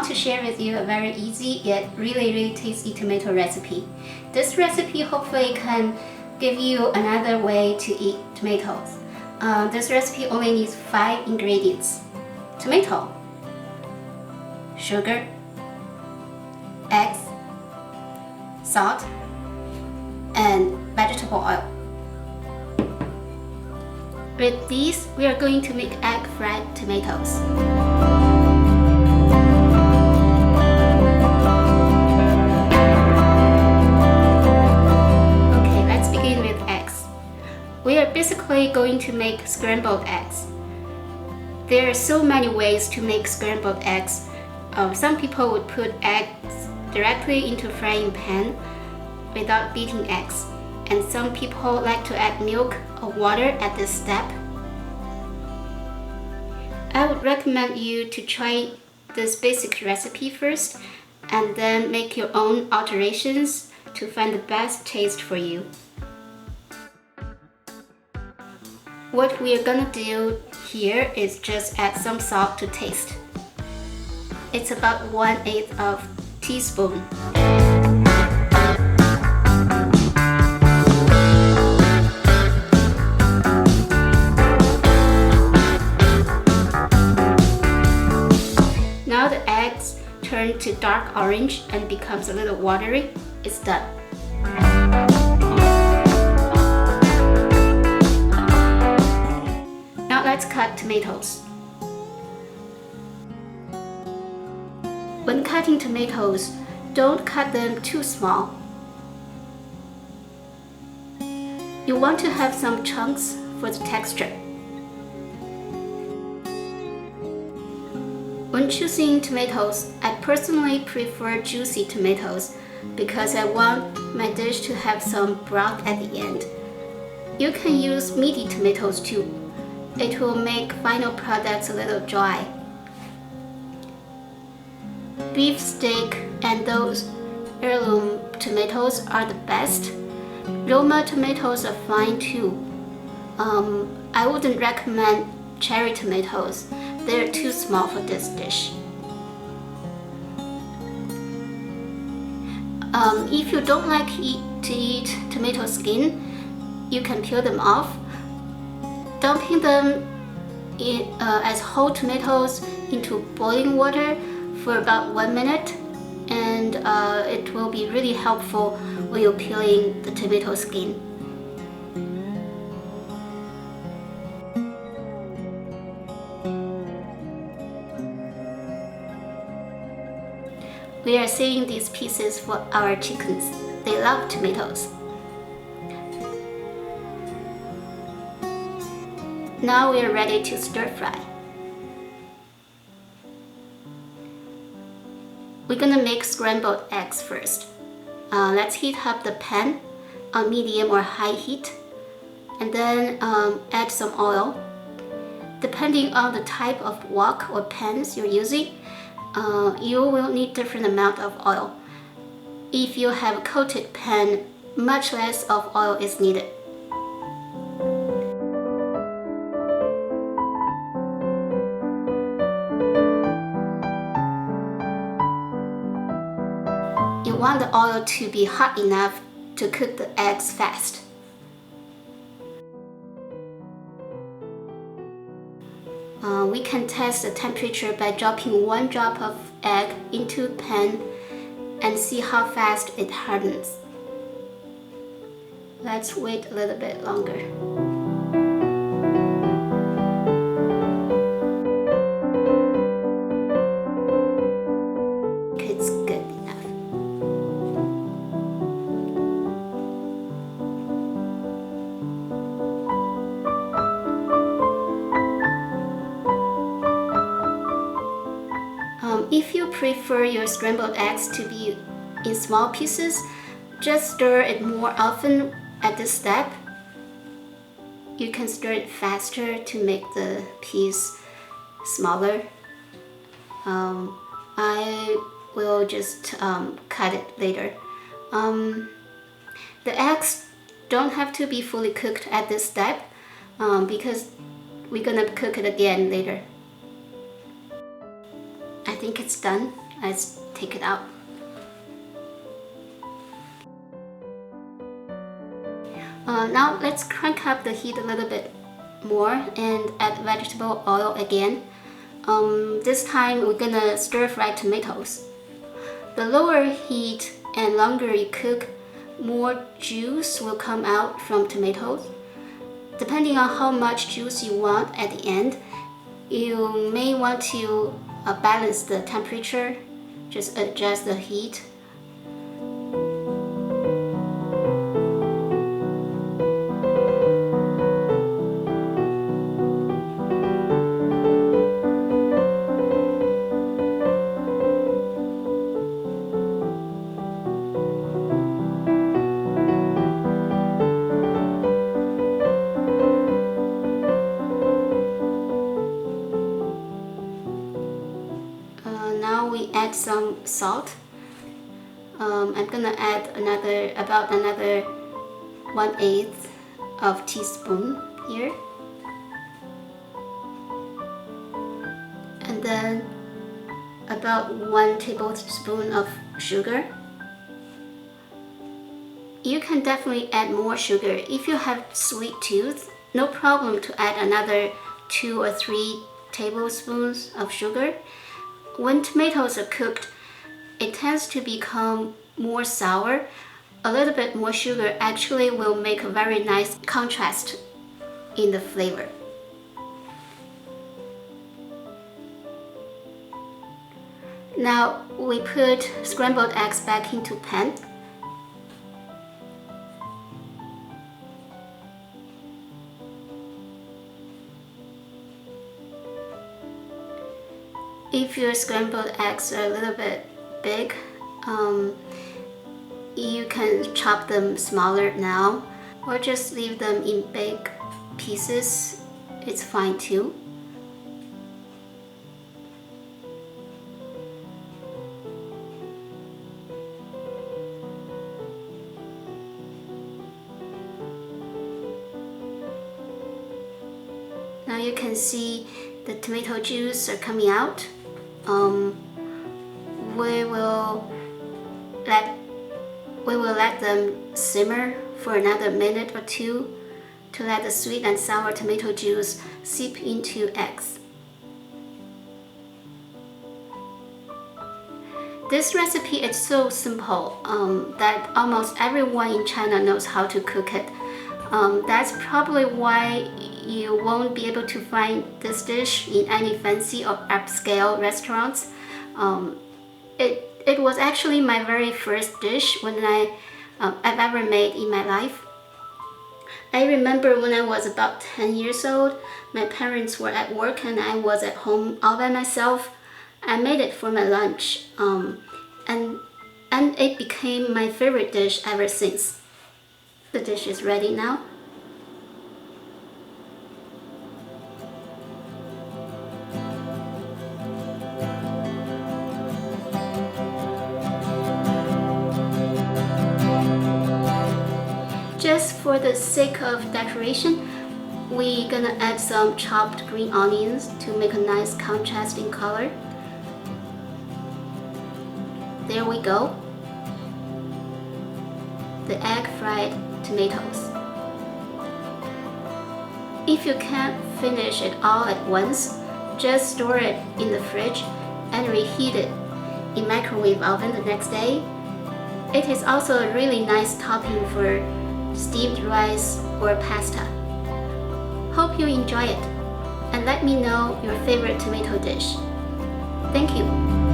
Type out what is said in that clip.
want to share with you a very easy yet really tasty tomato recipe. This recipe hopefully can give you another way to eat tomatoes. This recipe only needs 5 ingredients: tomato, sugar, eggs, salt, and vegetable oil. With these, we are going to make egg fried tomatoes. Okay, let's begin with eggs. We are basically going to make scrambled eggs. There are so many ways to make scrambled eggs. Some people would put eggs directly into frying pan without beating eggs, and some people like to add milk or water at this step. I would recommend you to try this basic recipe first and then make your own alterations to find the best taste for you. What we are gonna do here is just add some salt to taste. It's about 1/8 of teaspoon. Now the eggs turn to dark orange and becomes a little watery. It's done. Now let's cut tomatoes. When cutting tomatoes, don't cut them too small. You want to have some chunks for the texture. When choosing tomatoes, I personally prefer juicy tomatoes because I want my dish to have some broth at the end. You can use meaty tomatoes too. It will make final products a little dry. Beef steak and those heirloom tomatoes are the best. Roma tomatoes are fine too. I wouldn't recommend cherry tomatoes. They're too small for this dish. If you don't like to eat tomato skin, you can peel them off. Dumping them as whole tomatoes into boiling water for about 1 minute, and it will be really helpful when you're peeling the tomato skin. We are saving these pieces for our chickens. They love tomatoes. Now we are ready to stir fry. We're gonna make scrambled eggs first. Let's heat up the pan on medium or high heat, and then add some oil. Depending on the type of wok or pans you're using, you will need different amount of oil. If you have a coated pan, much less of oil is needed. You want the oil to be hot enough to cook the eggs fast. We can test the temperature by dropping 1 drop of egg into the pan and see how fast it hardens. Let's wait a little bit longer. It's good enough. If you prefer your scrambled eggs to be in small pieces, just stir it more often at this step. You can stir it faster to make the piece smaller. I will just cut it later. The eggs don't have to be fully cooked at this step because we're gonna cook it again later. I think it's done. Let's take it out. Now let's crank up the heat a little bit more and add vegetable oil again. This time we're gonna stir fry tomatoes. The lower heat and longer you cook, more juice will come out from tomatoes. Depending on how much juice you want at the end, you may want to balance the temperature, just adjust the heat. Now we add some salt. I'm gonna add about another 1/8 of teaspoon here, and then about 1 tablespoon of sugar. You can definitely add more sugar. If you have sweet tooth, no problem to add another 2 or 3 tablespoons of sugar. When tomatoes are cooked, it tends to become more sour. A little bit more sugar actually will make a very nice contrast in the flavor. Now we put scrambled eggs back into pan. If your scrambled eggs are a little bit big, you can chop them smaller now, or just leave them in big pieces. It's fine too. Now you can see the tomato juice are coming out. We will let them simmer for another minute or two to let the sweet and sour tomato juice seep into eggs. This recipe is so simple that almost everyone in China knows how to cook it. That's probably why you won't be able to find this dish in any fancy or upscale restaurants. It was actually my very first dish I've ever made in my life. I remember when I was about 10 years old, my parents were at work and I was at home all by myself. I made it for my lunch, and it became my favorite dish ever since. The dish is ready now. Just for the sake of decoration, we're gonna add some chopped green onions to make a nice contrast in color. There we go. The egg fried tomatoes. If you can't finish it all at once, just store it in the fridge and reheat it in microwave oven the next day. It is also a really nice topping for steamed rice or pasta. Hope you enjoy it, and let me know your favorite tomato dish. Thank you.